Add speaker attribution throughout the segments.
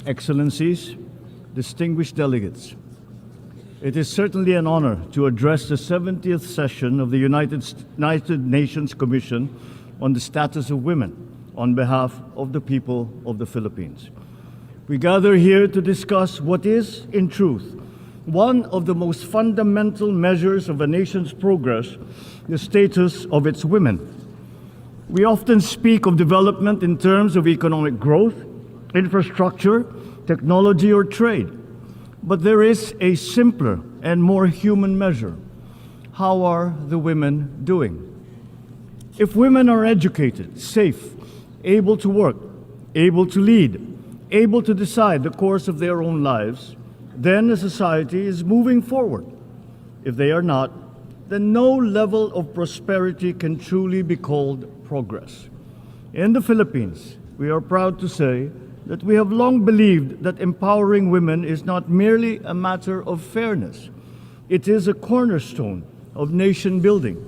Speaker 1: Excellencies, distinguished delegates, it is certainly an honor to address the 70th session of the United Nations Commission on the Status of Women on behalf of the people of the Philippines. We gather here to discuss what is, in truth, one of the most fundamental measures of a nation's progress, the status of its women. We often speak of development in terms of economic growth, infrastructure, technology, or trade. But there is a simpler and more human measure. How are the women doing? If women are educated, safe, able to work, able to lead, able to decide the course of their own lives, then a society is moving forward. If they are not, then no level of prosperity can truly be called progress. In the Philippines, we are proud to say that we have long believed that empowering women is not merely a matter of fairness. It is a cornerstone of nation building.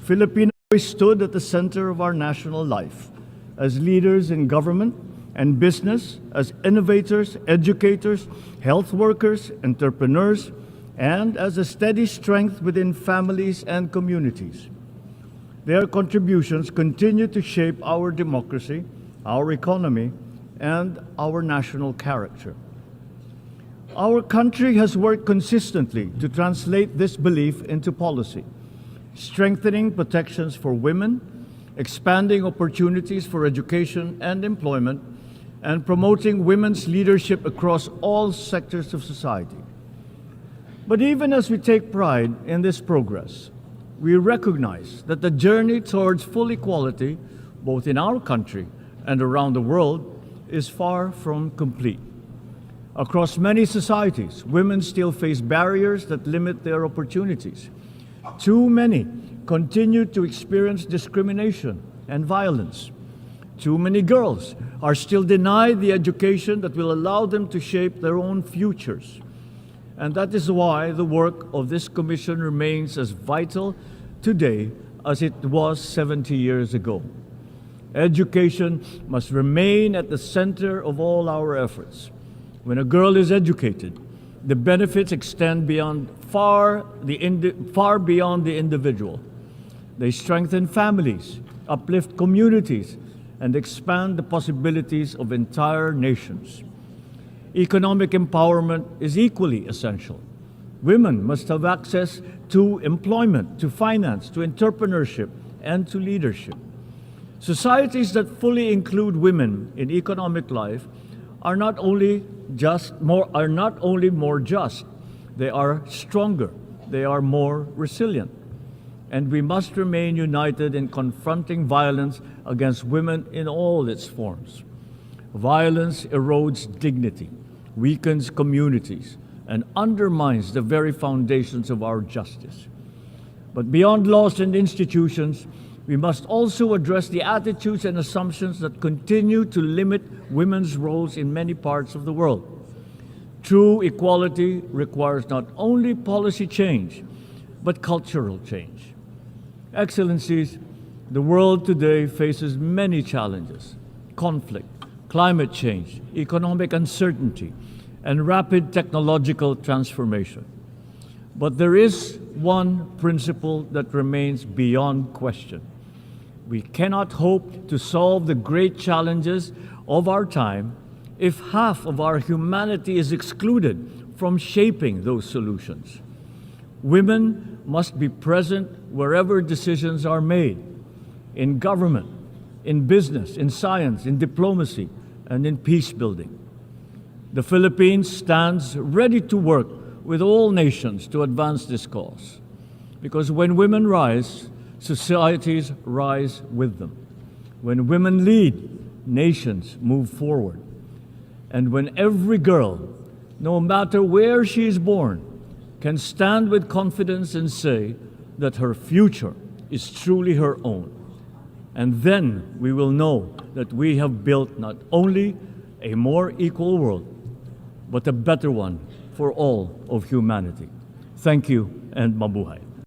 Speaker 1: Filipinos stood at the center of our national life as leaders in government and business, as innovators, educators, health workers, entrepreneurs, and as a steady strength within families and communities. Their contributions continue to shape our democracy, our economy, and our national character. Our country has worked consistently to translate this belief into policy, strengthening protections for women, expanding opportunities for education and employment, and promoting women's leadership across all sectors of society. But even as we take pride in this progress, we recognize that the journey towards full equality, both in our country and around the world, is far from complete. Across many societies, women still face barriers that limit their opportunities. Too many continue to experience discrimination and violence. Too many girls are still denied the education that will allow them to shape their own futures. And that is why the work of this commission remains as vital today as it was 70 years ago. Education must remain at the center of all our efforts. When a girl is educated, the benefits extend far beyond the individual. They strengthen families, uplift communities, and expand the possibilities of entire nations. Economic empowerment is equally essential. Women must have access to employment, to finance, to entrepreneurship, and to leadership. Societies that fully include women in economic life are not only more just, they are stronger, they are more resilient. And we must remain united in confronting violence against women in all its forms. Violence erodes dignity, weakens communities, and undermines the very foundations of our justice. But beyond laws and institutions, we must also address the attitudes and assumptions that continue to limit women's roles in many parts of the world. True equality requires not only policy change, but cultural change. Excellencies, the world today faces many challenges: conflict, climate change, economic uncertainty, and rapid technological transformation. But there is one principle that remains beyond question. We cannot hope to solve the great challenges of our time if half of our humanity is excluded from shaping those solutions. Women must be present wherever decisions are made, in government, in business, in science, in diplomacy, and in peace building. The Philippines stands ready to work with all nations to advance this cause, because when women rise, societies rise with them. When women lead, nations move forward. And when every girl, no matter where she is born, can stand with confidence and say that her future is truly her own, and then we will know that we have built not only a more equal world, but a better one for all of humanity. Thank you, and mabuhay.